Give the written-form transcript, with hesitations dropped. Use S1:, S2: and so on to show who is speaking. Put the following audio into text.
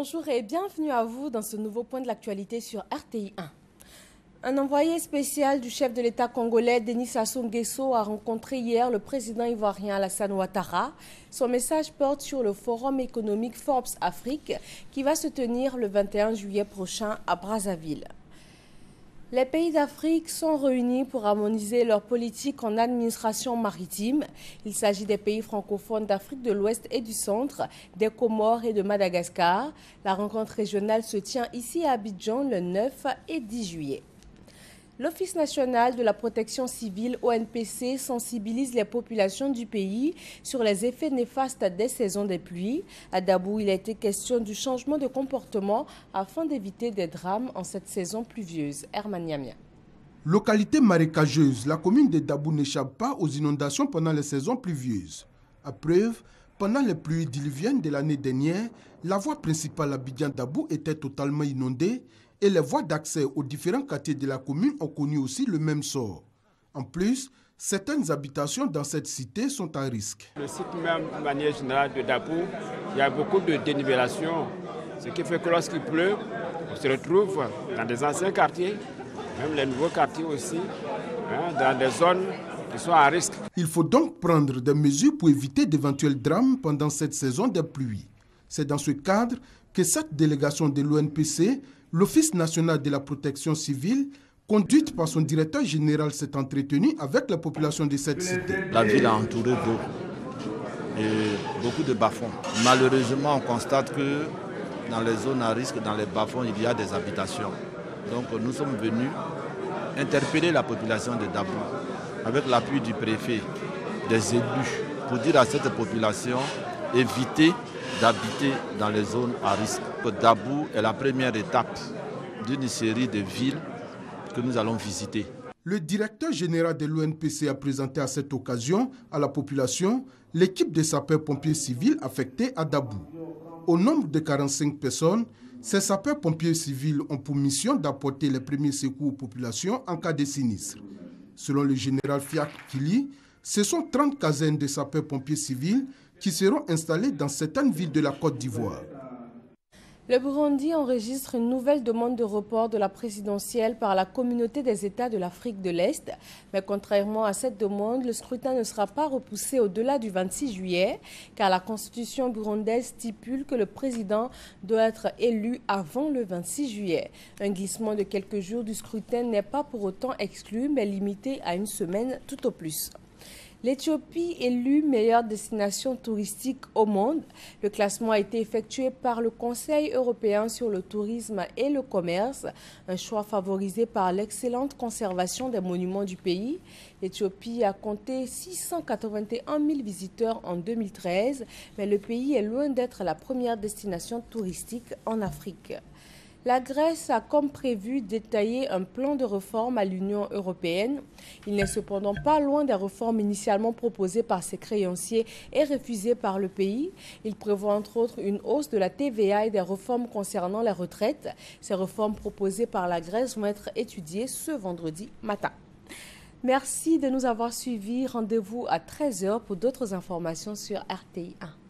S1: Bonjour et bienvenue à vous dans ce nouveau point de l'actualité sur RTI 1. Un envoyé spécial du chef de l'État congolais, Denis Sassou Nguesso, a rencontré hier le président ivoirien Alassane Ouattara. Son message porte sur le forum économique Forbes Afrique qui va se tenir le 21 juillet prochain à Brazzaville. Les pays d'Afrique sont réunis pour harmoniser leur politique en administration maritime. Il s'agit des pays francophones d'Afrique de l'Ouest et du Centre, des Comores et de Madagascar. La rencontre régionale se tient ici à Abidjan le 9 et 10 juillet. L'Office national de la protection civile, ONPC, sensibilise les populations du pays sur les effets néfastes des saisons des pluies. À Dabou, il a été question du changement de comportement afin d'éviter des drames en cette saison pluvieuse. Herman Yamia.
S2: Localité marécageuse, la commune de Dabou n'échappe pas aux inondations pendant les saisons pluvieuses. À preuve, pendant les pluies diluviennes de l'année dernière, la voie principale Abidjan-Dabou était totalement inondée et les voies d'accès aux différents quartiers de la commune ont connu aussi le même sort. En plus, certaines habitations dans cette cité sont à risque.
S3: Le site même, de manière générale, de Dabou, il y a beaucoup de dénivellation, ce qui fait que lorsqu'il pleut, on se retrouve dans des anciens quartiers, même les nouveaux quartiers aussi, dans des zones qui sont à risque.
S2: Il faut donc prendre des mesures pour éviter d'éventuels drames pendant cette saison des pluies. C'est dans ce cadre que cette délégation de l'ONPC, l'Office national de la protection civile, conduite par son directeur général, s'est entretenue avec la population de cette cité.
S4: La ville est entourée d'eau et beaucoup de bas-fonds. Malheureusement, on constate que dans les zones à risque, dans les bas-fonds, il y a des habitations. Donc nous sommes venus interpeller la population de Dabou avec l'appui du préfet, des élus, pour dire à cette population éviter d'habiter dans les zones à risque. Dabou est la première étape d'une série de villes que nous allons visiter.
S2: Le directeur général de l'ONPC a présenté à cette occasion à la population l'équipe de sapeurs-pompiers civils affectés à Dabou. Au nombre de 45 personnes, ces sapeurs-pompiers civils ont pour mission d'apporter les premiers secours aux populations en cas de sinistre. Selon le général Fiak Kili, ce sont 30 casernes de sapeurs-pompiers civils qui seront installés dans certaines villes de la Côte d'Ivoire.
S1: Le Burundi enregistre une nouvelle demande de report de la présidentielle par la communauté des États de l'Afrique de l'Est. Mais contrairement à cette demande, le scrutin ne sera pas repoussé au-delà du 26 juillet, car la constitution burundaise stipule que le président doit être élu avant le 26 juillet. Un glissement de quelques jours du scrutin n'est pas pour autant exclu, mais limité à une semaine tout au plus. L'Éthiopie élue meilleure destination touristique au monde. Le classement a été effectué par le Conseil européen sur le tourisme et le commerce, un choix favorisé par l'excellente conservation des monuments du pays. L'Éthiopie a compté 681 000 visiteurs en 2013, mais le pays est loin d'être la première destination touristique en Afrique. La Grèce a comme prévu détaillé un plan de réforme à l'Union européenne. Il n'est cependant pas loin des réformes initialement proposées par ses créanciers et refusées par le pays. Il prévoit entre autres une hausse de la TVA et des réformes concernant les retraites. Ces réformes proposées par la Grèce vont être étudiées ce vendredi matin. Merci de nous avoir suivis. Rendez-vous à 13 h pour d'autres informations sur RTI 1.